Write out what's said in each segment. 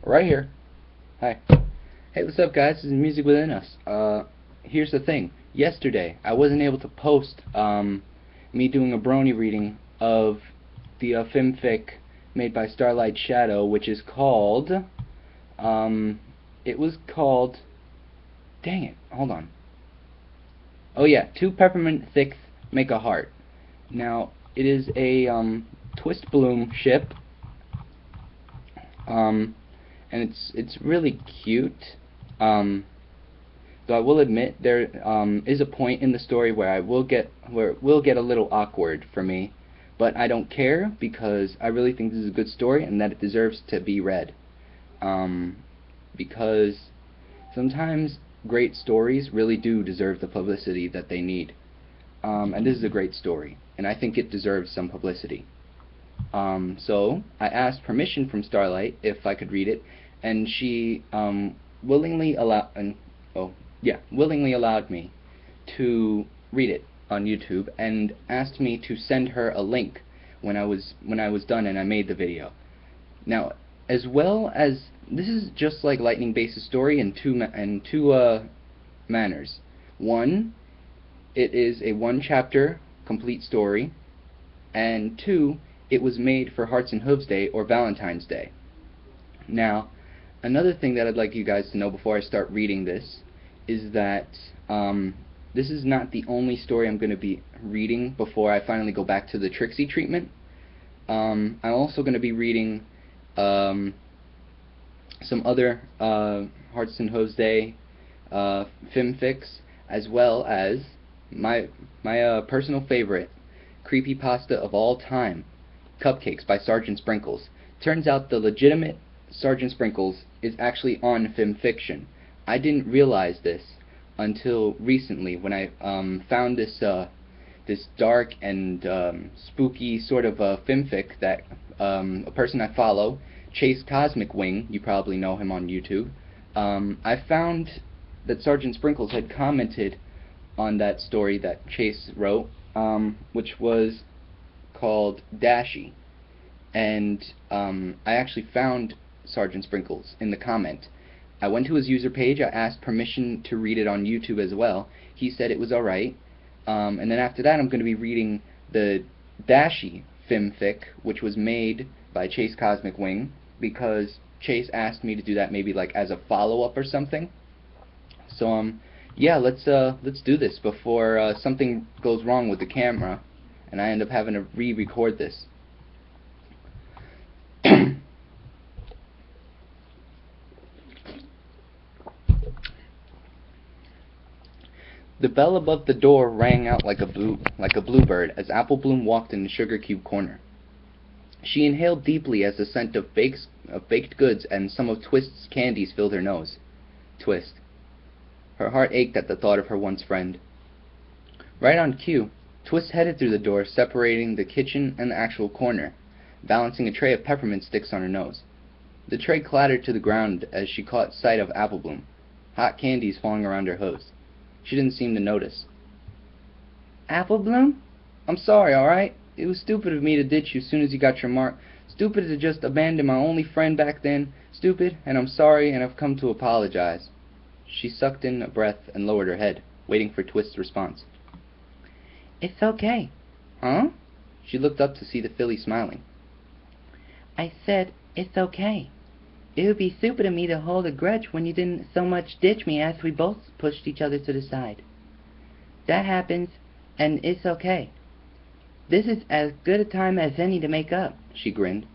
Right here. Hi. Hey, what's up, guys? This is Music Within Us. Here's the thing. Yesterday, I wasn't able to post me doing a Brony reading of the fimfic made by Starlight Shadow, which is called, it was called, dang it, hold on. Oh yeah, Two Peppermint Thickth Make a Heart. Now, it is a twist bloom ship, and it's really cute. Though I will admit there is a point in the story where it will get a little awkward for me, but I don't care because I really think this is a good story and that it deserves to be read. Because sometimes great stories really do deserve the publicity that they need. And this is a great story, and I think it deserves some publicity. So I asked permission from Starlight if I could read it, and she willingly allowed me to read it on YouTube, and asked me to send her a link when I was done and I made the video. Now, as well as this is just like Lightning Base's story in two manners. One, it is a one-chapter complete story, and two, it was made for Hearts and Hooves Day or Valentine's Day. Now, another thing that I'd like you guys to know before I start reading this is that this is not the only story I'm going to be reading before I finally go back to the Trixie treatment. I'm also going to be reading some other Hearts and Hooves Day fimfics, as well as my personal favorite creepypasta of all time, Cupcakes by Sergeant Sprinkles. Turns out the legitimate Sergeant Sprinkles is actually on FimFiction. I didn't realize this until recently when I found this dark and spooky sort of fimfic that a person I follow, Chase Cosmic Wing, you probably know him on YouTube. I found that Sergeant Sprinkles had commented on that story that Chase wrote, which was called Dashy, and I actually found Sergeant Sprinkles in the comment. I went to his user page, I asked permission to read it on YouTube as well. He said it was alright, and then after that I'm going to be reading the Dashy fimfic, which was made by Chase Cosmic Wing, because Chase asked me to do that maybe like as a follow-up or something. So yeah, let's do this before something goes wrong with the camera and I end up having to re-record this. The bell above the door rang out like a bluebird as Apple Bloom walked in the sugar cube corner. She inhaled deeply as the scent of baked goods and some of Twist's candies filled her nose. Twist. Her heart ached at the thought of her once friend. Right on cue, Twist headed through the door, separating the kitchen and the actual corner, balancing a tray of peppermint sticks on her nose. The tray clattered to the ground as she caught sight of Apple Bloom, hot candies falling around her hose. She didn't seem to notice. Apple Bloom? I'm sorry, alright? It was stupid of me to ditch you as soon as you got your mark. Stupid to just abandon my only friend back then. Stupid, and I'm sorry, and I've come to apologize. She sucked in a breath and lowered her head, waiting for Twist's response. It's okay. Huh? She looked up to see the filly smiling. I said, it's okay. It would be stupid of me to hold a grudge when you didn't so much ditch me as we both pushed each other to the side. That happens, and it's okay. This is as good a time as any to make up, she grinned.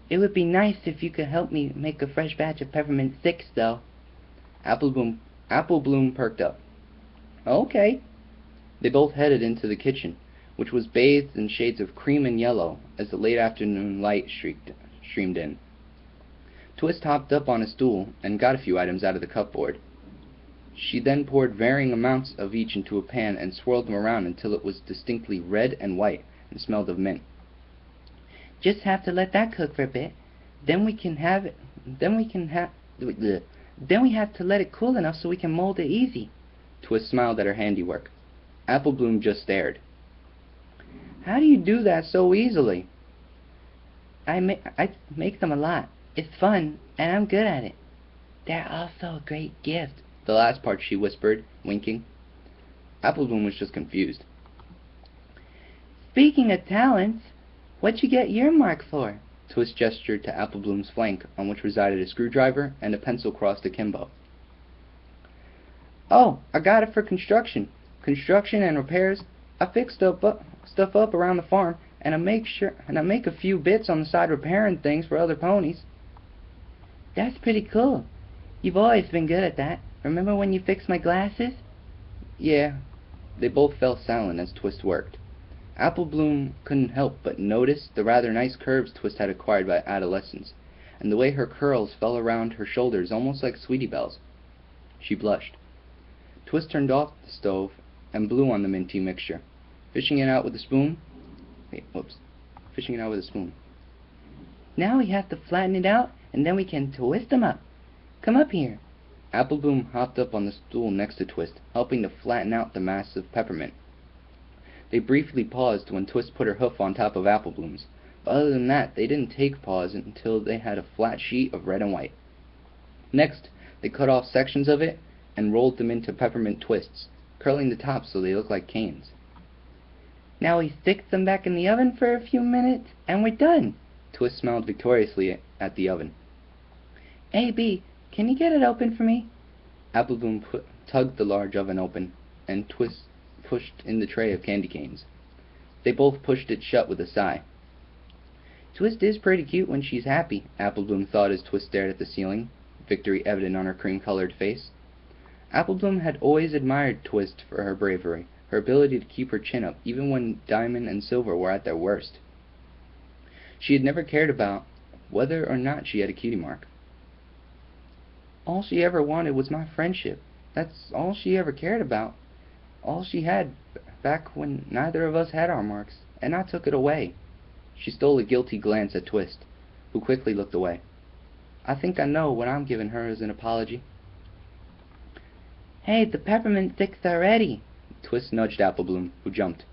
It would be nice if you could help me make a fresh batch of peppermint sticks, though. Apple Bloom perked up. Okay. They both headed into the kitchen, which was bathed in shades of cream and yellow as the late afternoon light streamed in. Twist hopped up on a stool and got a few items out of the cupboard. She then poured varying amounts of each into a pan and swirled them around until it was distinctly red and white and smelled of mint. Just have to let that cook for a bit. Then we have to let it cool enough so we can mold it easy. Twist smiled at her handiwork. Apple Bloom just stared. How do you do that so easily? I make them a lot. It's fun, and I'm good at it. They're also a great gift. The last part she whispered, winking. Apple Bloom was just confused. Speaking of talents, what'd you get your mark for? Twist gestured to Apple Bloom's flank, on which resided a screwdriver and a pencil crossed akimbo. Oh, I got it for construction. Construction and repairs. I fix stuff up around the farm, and I make a few bits on the side repairing things for other ponies. That's pretty cool. You've always been good at that. Remember when you fixed my glasses? Yeah. They both fell silent as Twist worked. Apple Bloom couldn't help but notice the rather nice curves Twist had acquired by adolescence, and the way her curls fell around her shoulders almost like Sweetie Belle's. She blushed. Twist turned off the stove and blew on the mint tea mixture, fishing it out with a spoon. Now we have to flatten it out, and then we can twist them up. Come up here. Apple Bloom hopped up on the stool next to Twist, helping to flatten out the mass of peppermint. They briefly paused when Twist put her hoof on top of Apple Bloom's, but other than that, they didn't take pause until they had a flat sheet of red and white. Next, they cut off sections of it and rolled them into peppermint twists, curling the tops so they looked like canes. Now we stick them back in the oven for a few minutes, and we're done. Twist smiled victoriously at the oven. A.B., can you get it open for me? Apple Bloom tugged the large oven open, and Twist pushed in the tray of candy canes. They both pushed it shut with a sigh. Twist is pretty cute when she's happy, Apple Bloom thought as Twist stared at the ceiling, victory evident on her cream-colored face. Apple Bloom had always admired Twist for her bravery, her ability to keep her chin up even when Diamond and Silver were at their worst. She had never cared about whether or not she had a cutie mark. All she ever wanted was my friendship. That's all she ever cared about. All she had back when neither of us had our marks, and I took it away. She stole a guilty glance at Twist, who quickly looked away. I think I know what I'm giving her as an apology. Hey, the peppermint sticks are ready. Twist nudged Apple Bloom, who jumped.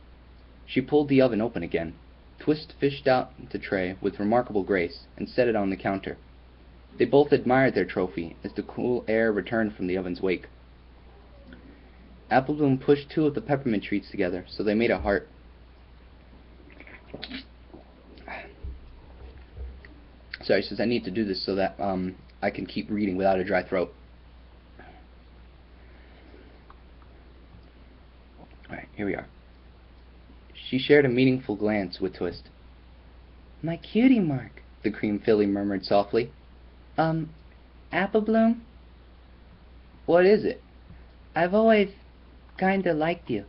She pulled the oven open again. Twist fished out the tray with remarkable grace and set it on the counter. They both admired their trophy as the cool air returned from the oven's wake. Apple Bloom pushed two of the peppermint treats together so they made a heart. Sorry, says I need to do this so that I can keep reading without a dry throat. Alright, here we are. She shared a meaningful glance with Twist. My cutie mark, the cream filly murmured softly. Apple Bloom? What is it? I've always kinda liked you.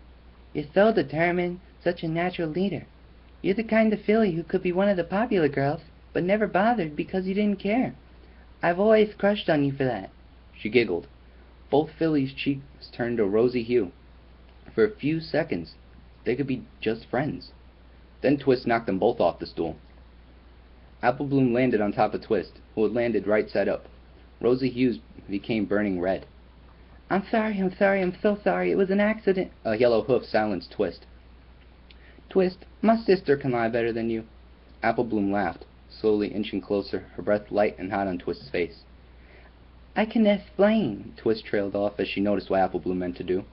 You're so determined, such a natural leader. You're the kind of filly who could be one of the popular girls, but never bothered because you didn't care. I've always crushed on you for that. She giggled. Both fillies' cheeks turned a rosy hue. For a few seconds, they could be just friends. Then Twist knocked them both off the stool. Apple Bloom landed on top of Twist, who had landed right side up. Rosy hues became burning red. I'm sorry, I'm so sorry. It was an accident. A yellow hoof silenced Twist. Twist, my sister can lie better than you. Apple Bloom laughed, slowly inching closer, her breath light and hot on Twist's face. I can explain. Twist trailed off as she noticed what Apple Bloom meant to do.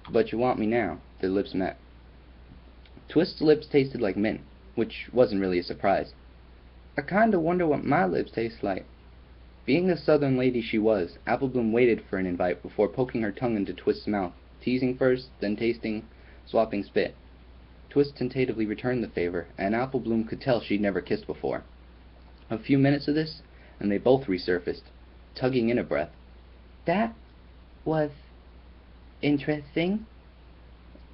But you want me now. Their lips met. Twist's lips tasted like mint, which wasn't really a surprise. I kinda wonder what my lips taste like. Being the southern lady she was, Apple Bloom waited for an invite before poking her tongue into Twist's mouth, teasing first, then tasting, swapping spit. Twist tentatively returned the favor, and Apple Bloom could tell she'd never kissed before. A few minutes of this, and they both resurfaced, tugging in a breath. That was interesting.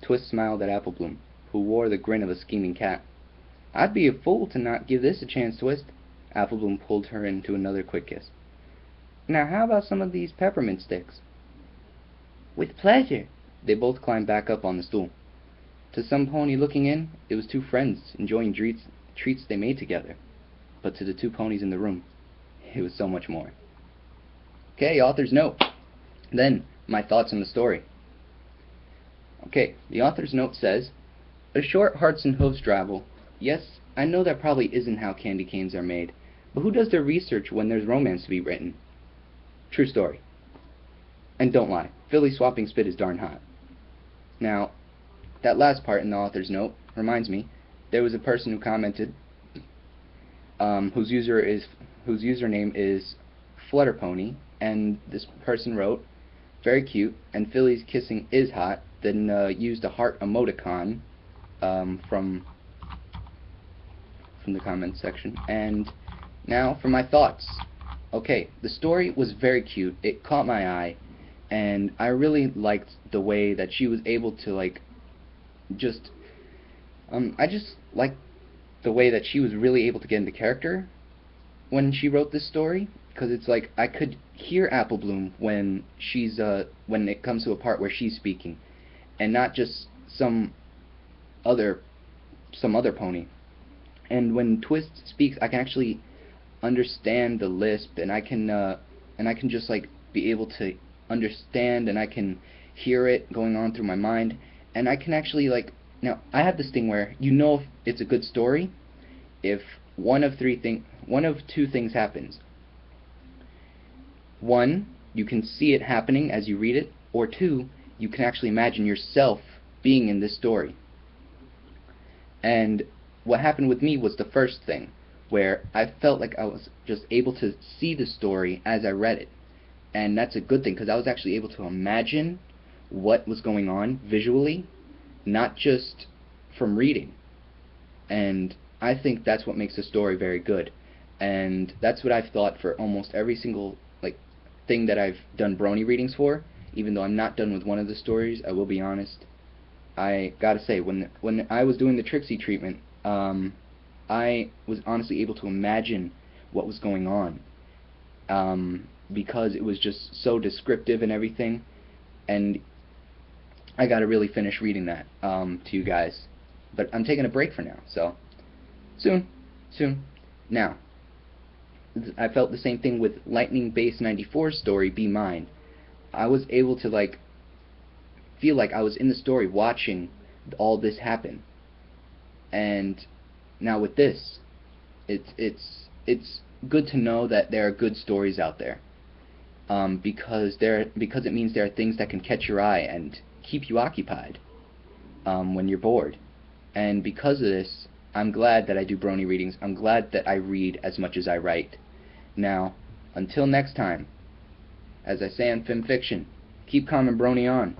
Twist smiled at Apple Bloom, who wore the grin of a scheming cat. I'd be a fool to not give this a chance, Twist. Apple Bloom pulled her into another quick kiss. Now how about some of these peppermint sticks? With pleasure. They both climbed back up on the stool. To some pony looking in, it was two friends enjoying treats they made together. But to the two ponies in the room, it was so much more. Okay, author's note. Then, my thoughts on the story. Okay, the author's note says, a short Hearts and Hooves travel. Yes, I know that probably isn't how candy canes are made, But who does their research when there's romance to be written? True story. And don't lie, Philly swapping spit is darn hot. Now, that last part in the author's note reminds me, there was a person who commented, whose username is Flutterpony, and this person wrote, very cute, and Philly's kissing is hot, then used a heart emoticon from the comments section. And now for my thoughts. Okay, the story was very cute, it caught my eye, and I really liked the way that she was able to, like, I just liked the way that she was really able to get into character when she wrote this story, because it's like I could hear Apple Bloom when she's when it comes to a part where she's speaking, and not just some other pony. And when Twist speaks, I can actually understand the lisp, and I can just like be able to understand, and I can hear it going on through my mind, and I can actually, like, now I have this thing where you know if it's a good story if one of two things happens. One, you can see it happening as you read it, or two, you can actually imagine yourself being in this story. And what happened with me was the first thing, where I felt like I was just able to see the story as I read it. And that's a good thing, because I was actually able to imagine what was going on visually, not just from reading. And I think that's what makes the story very good. And that's what I've thought for almost every single thing that I've done Brony readings for. Even though I'm not done with one of the stories, I will be honest. I gotta say, when I was doing the Trixie treatment, I was honestly able to imagine what was going on, because it was just so descriptive and everything. And I gotta really finish reading that to you guys. But I'm taking a break for now, so soon. Now, I felt the same thing with Lightning Base 94's story, Be Mine. I was able to feel like I was in the story watching all this happen. And now with this, it's good to know that there are good stories out there, because it means there are things that can catch your eye and keep you occupied when you're bored. And because of this, I'm glad that I do Brony readings. I'm glad that I read as much as I write. Now, until next time, as I say on FimFiction, keep calm and Brony on.